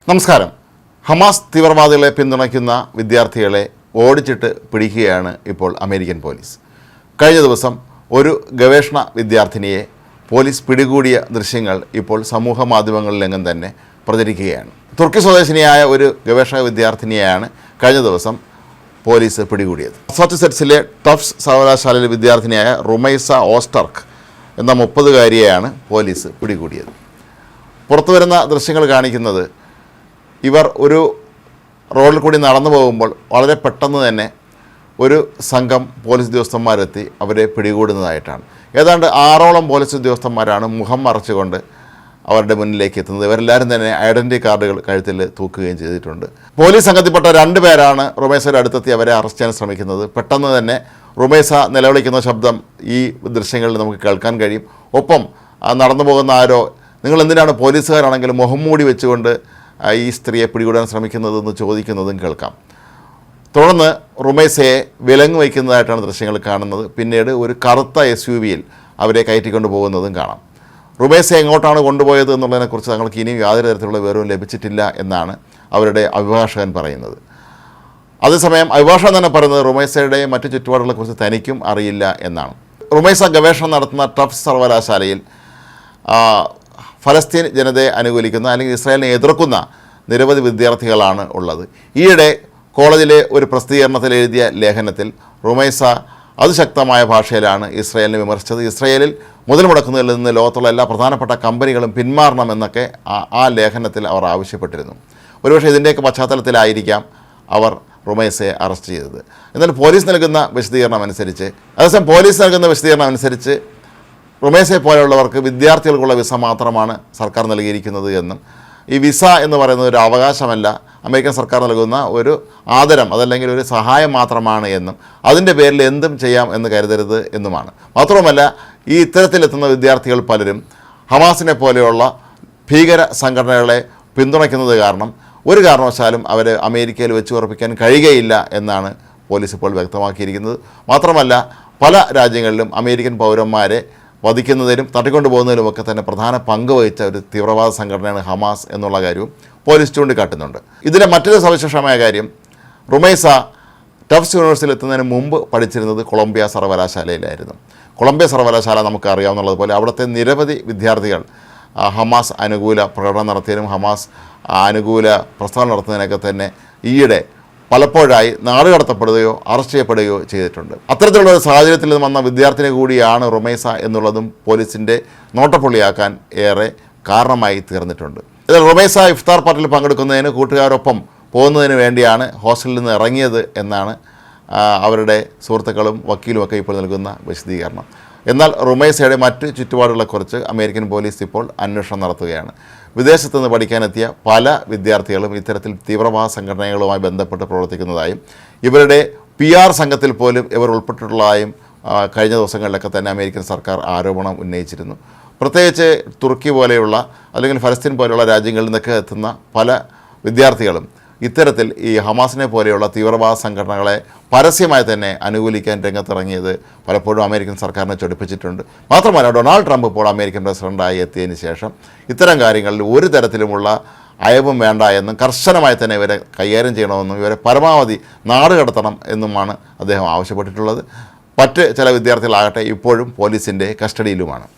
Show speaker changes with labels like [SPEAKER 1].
[SPEAKER 1] നമസ്കാരം. ഹമാസ് തീവ്രവാദികളെ പിന്തുണയ്ക്കുന്ന വിദ്യാർത്ഥികളെ ഓടിച്ചിട്ട് പിടിക്കുകയാണ് ഇപ്പോൾ അമേരിക്കൻ പോലീസ്. കഴിഞ്ഞ ദിവസം ഒരു ഗവേഷണ വിദ്യാർത്ഥിനിയെ പോലീസ് പിടികൂടിയ ദൃശ്യങ്ങൾ ഇപ്പോൾ സമൂഹ മാധ്യമങ്ങളിലെങ്ങും തന്നെ പ്രചരിക്കുകയാണ്. തുർക്കി സ്വദേശിനിയായ ഒരു ഗവേഷണ വിദ്യാർത്ഥിനിയെയാണ് കഴിഞ്ഞ ദിവസം പോലീസ് പിടികൂടിയത്. മസാച്യുസെറ്റ്സിലെ ടഫ്സ് സർവകലാശാലയിലെ വിദ്യാർത്ഥിനിയായ റുമൈസ ഓസ്റ്റർക്ക് എന്ന 30-കാരിയെയാണ് പോലീസ് പിടികൂടിയത്. പുറത്തുവരുന്ന ദൃശ്യങ്ങൾ കാണിക്കുന്നത് ഇവർ ഒരു റോഡിൽ കൂടി നടന്നു പോകുമ്പോൾ വളരെ പെട്ടെന്ന് തന്നെ ഒരു സംഘം പോലീസ് ഉദ്യോഗസ്ഥന്മാരെത്തി അവരെ പിടികൂടുന്നതായിട്ടാണ്. ഏതാണ്ട് 6ഓളം പോലീസ് ഉദ്യോഗസ്ഥന്മാരാണ് മുഖം മറച്ചുകൊണ്ട് അവരുടെ മുന്നിലേക്ക് എത്തുന്നത്. ഇവരെല്ലാവരും തന്നെ ഐഡൻറ്റിറ്റി കാർഡുകൾ കഴുത്തിൽ തൂക്കുകയും ചെയ്തിട്ടുണ്ട്. പോലീസ് സംഘത്തിൽപ്പെട്ട 2 പേരാണ് റുമൈസയുടെ അടുത്തെത്തി അവരെ അറസ്റ്റ് ചെയ്യാൻ ശ്രമിക്കുന്നത്. പെട്ടെന്ന് തന്നെ റുമൈസ നിലവിളിക്കുന്ന ശബ്ദം ഈ ദൃശ്യങ്ങളിൽ നമുക്ക് കേൾക്കാൻ കഴിയും. ഒപ്പം നടന്നു പോകുന്ന ആരോ, നിങ്ങൾ എന്തിനാണ് പോലീസുകാരാണെങ്കിലും മുഖം മൂടി വെച്ചുകൊണ്ട് ഈ സ്ത്രീയെ പിടികൂടാൻ ശ്രമിക്കുന്നതെന്ന് ചോദിക്കുന്നതും കേൾക്കാം. തുടർന്ന് റുമൈസയെ വിലങ്ങ് വയ്ക്കുന്നതായിട്ടാണ് ദൃശ്യങ്ങൾ കാണുന്നത്. പിന്നീട് ഒരു കറുത്ത SUV-യിൽ അവരെ കയറ്റിക്കൊണ്ട് പോകുന്നതും കാണാം. റുമൈസയെ എങ്ങോട്ടാണ് കൊണ്ടുപോയത് എന്നുള്ളതിനെക്കുറിച്ച് തങ്ങൾക്ക് ഇനിയും യാതൊരു തരത്തിലുള്ള വിവരവും ലഭിച്ചിട്ടില്ല എന്നാണ് അവരുടെ അഭിഭാഷകൻ പറയുന്നത്. അതേസമയം അഭിഭാഷകൻ തന്നെ പറയുന്നത് റുമൈസയുടെ മറ്റു ചുറ്റുപാടുകളെക്കുറിച്ച് തനിക്കും അറിയില്ല എന്നാണ്. റുമൈസ ഗവേഷണം നടത്തുന്ന ടഫ്സ് സർവകലാശാലയിൽ ഫലസ്തീൻ ജനതയെ അനുകൂലിക്കുന്ന അല്ലെങ്കിൽ ഇസ്രായേലിനെ എതിർക്കുന്ന നിരവധി വിദ്യാർത്ഥികളാണ് ഉള്ളത്. ഈയിടെ കോളേജിലെ ഒരു പ്രസിദ്ധീകരണത്തിൽ എഴുതിയ ലേഖനത്തിൽ റുമൈസ അതിശക്തമായ ഭാഷയിലാണ് ഇസ്രായേലിനെ വിമർശിച്ചത്. ഇസ്രായേലിൽ മുതൽ മുടക്കുന്നതിൽ നിന്ന് ലോകത്തുള്ള എല്ലാ പ്രധാനപ്പെട്ട കമ്പനികളും പിന്മാറണമെന്നൊക്കെ ആ ലേഖനത്തിൽ അവർ ആവശ്യപ്പെട്ടിരുന്നു. ഒരുപക്ഷെ ഇതിൻ്റെയൊക്കെ പശ്ചാത്തലത്തിലായിരിക്കാം അവർ റുമൈസയെ അറസ്റ്റ് ചെയ്തത്. എന്നാൽ പോലീസ് നൽകുന്ന വിശദീകരണം അനുസരിച്ച് റുമൈസയെ പോലെയുള്ളവർക്ക് വിദ്യാർത്ഥികൾക്കുള്ള വിസ മാത്രമാണ് സർക്കാർ നൽകിയിരിക്കുന്നത് എന്നും ഈ വിസ എന്ന് പറയുന്നത് ഒരു അവകാശമല്ല, അമേരിക്കൻ സർക്കാർ നൽകുന്ന ഒരു ആദരം, അതല്ലെങ്കിൽ ഒരു സഹായം മാത്രമാണ് എന്നും അതിൻ്റെ പേരിൽ എന്തും ചെയ്യാം എന്ന് കരുതരുത് എന്നുമാണ്. മാത്രവുമല്ല, ഈ ഇത്തരത്തിലെത്തുന്ന വിദ്യാർത്ഥികൾ പലരും ഹമാസിനെ പോലെയുള്ള ഭീകര സംഘടനകളെ പിന്തുണയ്ക്കുന്നത് കാരണം ഒരു കാരണവശാലും അവരെ അമേരിക്കയിൽ വെച്ച് ഉറപ്പിക്കാൻ കഴിയുകയില്ല എന്നാണ് പോലീസ് ഇപ്പോൾ വ്യക്തമാക്കിയിരിക്കുന്നത്. മാത്രമല്ല, പല രാജ്യങ്ങളിലും അമേരിക്കൻ പൗരന്മാരെ വധിക്കുന്നതിനും തട്ടിക്കൊണ്ടുപോകുന്നതിനുമൊക്കെ തന്നെ പ്രധാന പങ്ക് വഹിച്ച ഒരു തീവ്രവാദ സംഘടനയാണ് ഹമാസ് എന്നുള്ള കാര്യവും പോലീസ് ചൂണ്ടിക്കാട്ടുന്നുണ്ട്. ഇതിലെ മറ്റൊരു സവിശേഷമായ കാര്യം, റുമൈസ ടഫ്സ് യൂണിവേഴ്സിറ്റിയിൽ എത്തുന്നതിന് മുമ്പ് പഠിച്ചിരുന്നത് കൊളംബിയ സർവകലാശാലയിലായിരുന്നു. കൊളംബിയ സർവകലാശാല നമുക്കറിയാവുന്നതുപോലെ അവിടുത്തെ നിരവധി വിദ്യാർത്ഥികൾ ഹമാസ് അനുകൂല പ്രകടനം നടത്തിയതിനും ഹമാസ് അനുകൂല പ്രസ്താവന നടത്തുന്നതിനൊക്കെ തന്നെ ഈയിടെ പലപ്പോഴായി നാടുകടത്തപ്പെടുകയോ അറസ്റ്റ് ചെയ്യപ്പെടുകയോ ചെയ്തിട്ടുണ്ട്. അത്തരത്തിലുള്ള ഒരു സാഹചര്യത്തിൽ നിന്ന് വന്ന വിദ്യാർത്ഥിനി കൂടിയാണ് റുമൈസ എന്നുള്ളതും പോലീസിൻ്റെ നോട്ടപ്പുള്ളിയാക്കാൻ ഏറെ കാരണമായി തീർന്നിട്ടുണ്ട്. ഇതിൽ റുമൈസ ഇഫ്താർ പാർട്ടിയിൽ പങ്കെടുക്കുന്നതിന് കൂട്ടുകാരൊപ്പം പോകുന്നതിന് വേണ്ടിയാണ് ഹോസ്റ്റലിൽ നിന്ന് ഇറങ്ങിയത് എന്നാണ് അവരുടെ സുഹൃത്തുക്കളും വക്കീലുമൊക്കെ ഇപ്പോൾ നൽകുന്ന വിശദീകരണം. എന്നാൽ റുമൈസയുടെ മറ്റ് ചുറ്റുപാടുകളെക്കുറിച്ച് അമേരിക്കൻ പോലീസ് ഇപ്പോൾ അന്വേഷണം നടത്തുകയാണ്. വിദേശത്ത് നിന്ന് പഠിക്കാനെത്തിയ പല വിദ്യാർത്ഥികളും ഇത്തരത്തിൽ തീവ്രവാദ സംഘടനകളുമായി ബന്ധപ്പെട്ട് പ്രവർത്തിക്കുന്നതായും ഇവരുടെ PR സംഘത്തിൽ പോലും ഇവർ ഉൾപ്പെട്ടിട്ടുള്ളതായും കഴിഞ്ഞ ദിവസങ്ങളിലൊക്കെ തന്നെ അമേരിക്കൻ സർക്കാർ ആരോപണം ഉന്നയിച്ചിരുന്നു. പ്രത്യേകിച്ച് തുർക്കി പോലെയുള്ള അല്ലെങ്കിൽ ഫലസ്തീൻ പോലെയുള്ള രാജ്യങ്ങളിൽ നിന്നൊക്കെ എത്തുന്ന പല വിദ്യാർത്ഥികളും ഇത്തരത്തിൽ ഈ ഹമാസിനെ പോലെയുള്ള തീവ്രവാദ സംഘടനകളെ പരസ്യമായി തന്നെ അനുകൂലിക്കാൻ രംഗത്തിറങ്ങിയത് പലപ്പോഴും അമേരിക്കൻ സർക്കാരിനെ ചൊടിപ്പിച്ചിട്ടുണ്ട്. മാത്രമല്ല, ഡൊണാൾഡ് ട്രംപ് ഇപ്പോൾ അമേരിക്കൻ പ്രസിഡൻ്റായി എത്തിയതിന് ശേഷം ഇത്തരം കാര്യങ്ങളിൽ ഒരു തരത്തിലുമുള്ള അയവും വേണ്ട എന്നും കർശനമായി തന്നെ ഇവരെ കൈകാര്യം ചെയ്യണമെന്നും ഇവരെ പരമാവധി നാടുകടത്തണം എന്നുമാണ് അദ്ദേഹം ആവശ്യപ്പെട്ടിട്ടുള്ളത്. മറ്റ് ചില വിദ്യാർത്ഥികളാകട്ടെ ഇപ്പോഴും പോലീസിൻ്റെ കസ്റ്റഡിയിലുമാണ്.